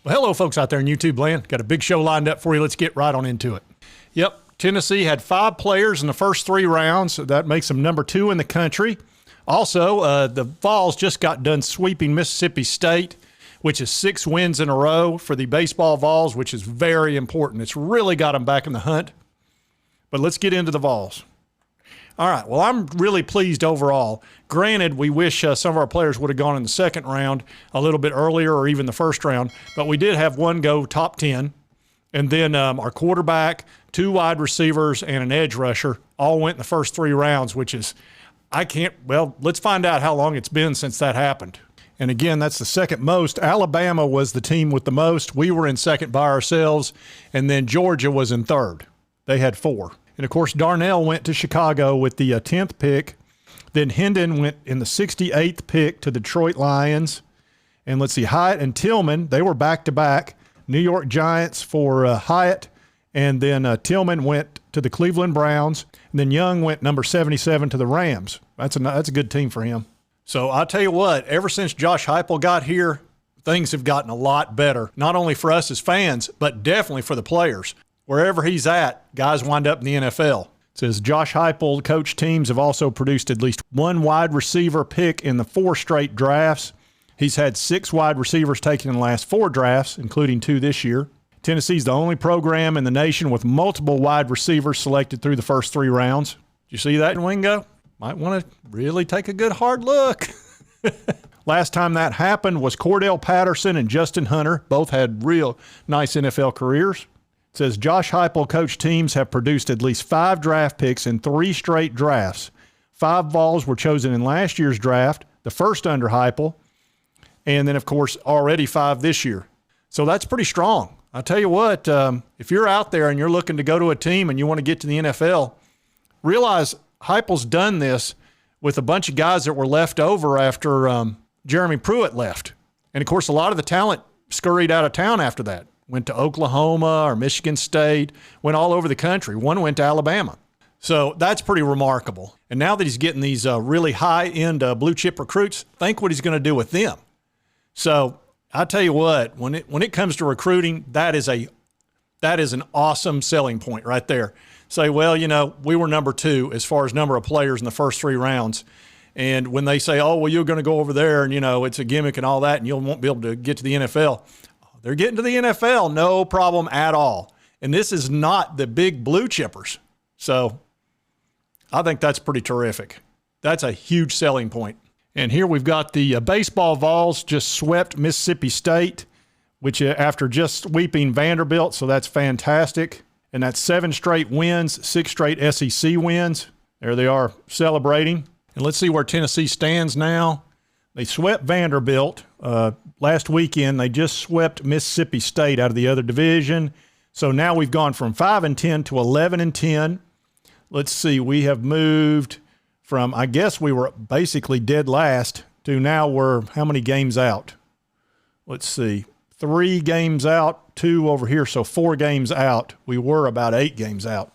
Well, hello, folks out there in YouTube land. Got a big show lined up for you. Let's get right on into it. Yep, Tennessee had 5 players in the first 3 rounds. So that makes them number 2 in the country. Also, the Vols just got done sweeping Mississippi State, which is 6 wins in a row for the baseball Vols, which is very important. It's really got them back in the hunt. But let's get into the Vols. All right, well, I'm really pleased overall. Granted, we wish some of our players would have gone in the second round a little bit earlier or even the first round, but we did have one go top 10. And then our quarterback, 2 wide receivers, and an edge rusher all went in the first 3 rounds, which is, let's find out how long it's been since that happened. And again, that's the second most. Alabama was the team with the most. We were in second by ourselves, and then Georgia was in third. They had 4. And, of course, Darnell went to Chicago with the 10th pick. Then Hendon went in the 68th pick to Detroit Lions. And let's see, Hyatt and Tillman, they were back-to-back. New York Giants for Hyatt. And then Tillman went to the Cleveland Browns. And then Young went number 77 to the Rams. That's a good team for him. So I'll tell you what, ever since Josh Heupel got here, things have gotten a lot better, not only for us as fans, but definitely for the players. Wherever he's at, guys wind up in the NFL. It says Josh Heupel coach teams have also produced at least 1 wide receiver pick in the 4 straight drafts. He's had 6 wide receivers taken in the last 4 drafts, including 2 this year. Tennessee's the only program in the nation with multiple wide receivers selected through the first 3 rounds. Did you see that, Wingo? Might want to really take a good hard look. Last time that happened was Cordell Patterson and Justin Hunter. Both had real nice NFL careers. It says Josh Heupel coach teams have produced at least 5 draft picks in 3 straight drafts. 5 Vols were chosen in last year's draft, the first under Heupel, and then, of course, already 5 this year. So that's pretty strong. I'll tell you what, if you're out there and you're looking to go to a team and you want to get to the NFL, realize Heupel's done this with a bunch of guys that were left over after Jeremy Pruitt left. And, of course, a lot of the talent scurried out of town after that. Went to Oklahoma or Michigan State, went all over the country. One went to Alabama. So that's pretty remarkable. And now that he's getting these really high-end blue-chip recruits, think what he's going to do with them. So I'll tell you what, when it comes to recruiting, that is an awesome selling point right there. Say, well, we were number 2 as far as number of players in the first 3 rounds. And when they say, oh, well, you're going to go over there and, it's a gimmick and all that, and you won't be able to get to the NFL. They're getting to the NFL, no problem at all. And this is not the big blue chippers. So I think that's pretty terrific. That's a huge selling point. And here we've got the baseball Vols just swept Mississippi State, which after just sweeping Vanderbilt, so that's fantastic. And that's 7 straight wins, 6 straight SEC wins. There they are celebrating. And let's see where Tennessee stands now. They swept Vanderbilt last weekend. They just swept Mississippi State out of the other division. So now we've gone from 5-10 to 11-10. Let's see, we have moved from, I guess we were basically dead last, to now we're how many games out? Let's see, 3 games out, 2 over here, so 4 games out. We were about 8 games out.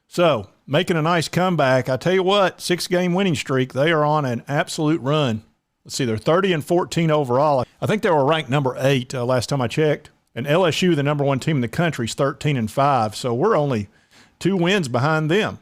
So making a nice comeback. I tell you what, 6-game winning streak. They are on an absolute run. Let's see, they're 30-14 overall. I think they were ranked number 8 last time I checked. And LSU, the number 1 team in the country, is 13-5. So we're only 2 wins behind them.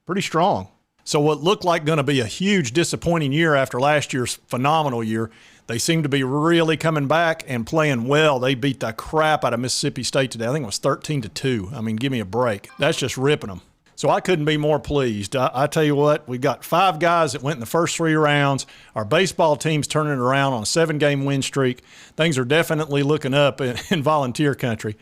Pretty strong. So what looked like going to be a huge disappointing year after last year's phenomenal year, they seem to be really coming back and playing well. They beat the crap out of Mississippi State today. I think it was 13-2. I mean, give me a break. That's just ripping them. So I couldn't be more pleased. I tell you what, we've got 5 guys that went in the first 3 rounds. Our baseball team's turning it around on a 7-game win streak. Things are definitely looking up in volunteer country.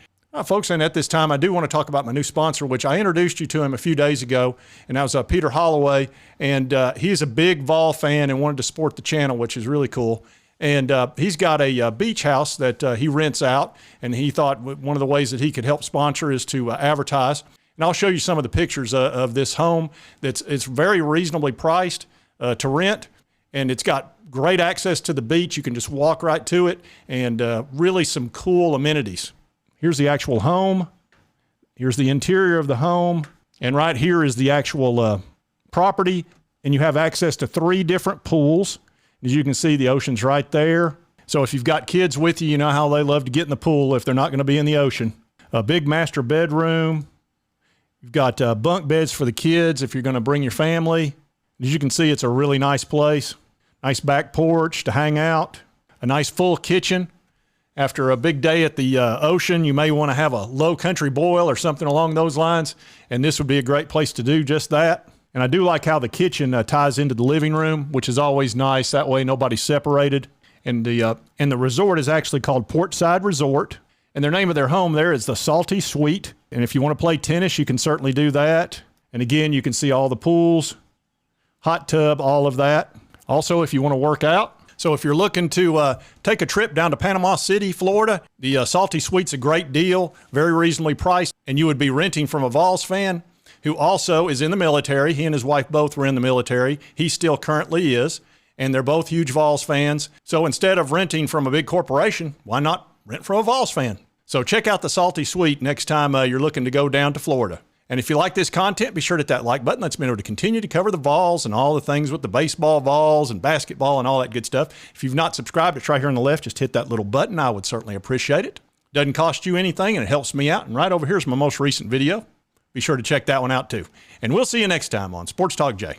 Folks, and at this time, I do want to talk about my new sponsor, which I introduced you to him a few days ago, and that was Peter Holloway. And he's a big Vol fan and wanted to support the channel, which is really cool. And he's got a beach house that he rents out, and he thought one of the ways that he could help sponsor is to advertise. And I'll show you some of the pictures of this home. It's very reasonably priced to rent, and it's got great access to the beach. You can just walk right to it, and really some cool amenities. Here's the actual home. Here's the interior of the home. And right here is the actual property, and you have access to 3 different pools. As you can see, the ocean's right there. So if you've got kids with you, you know how they love to get in the pool if they're not going to be in the ocean. A big master bedroom. You've got bunk beds for the kids if you're going to bring your family. As you can see, it's a really nice place. Nice back porch to hang out. A nice full kitchen. After a big day at the ocean, you may want to have a low country boil or something along those lines, and this would be a great place to do just that. And I do like how the kitchen ties into the living room, which is always nice. That way nobody's separated. And the resort is actually called Portside Resort. And their name of their home there is the Salty Suite. And if you want to play tennis, you can certainly do that. And again, you can see all the pools, hot tub, all of that. Also, if you want to work out. So if you're looking to take a trip down to Panama City, Florida, the Salty Suite's a great deal, very reasonably priced. And you would be renting from a Vols fan who also is in the military. He and his wife both were in the military. He still currently is. And they're both huge Vols fans. So instead of renting from a big corporation, why not rent from a Vols fan? So check out the Salty Suite next time you're looking to go down to Florida. And if you like this content, be sure to hit that like button. That's been able to continue to cover the Vols and all the things with the baseball Vols and basketball and all that good stuff. If you've not subscribed, it's right here on the left. Just hit that little button. I would certainly appreciate it. Doesn't cost you anything, and it helps me out. And right over here is my most recent video. Be sure to check that one out too. And we'll see you next time on Sports Talk Jay.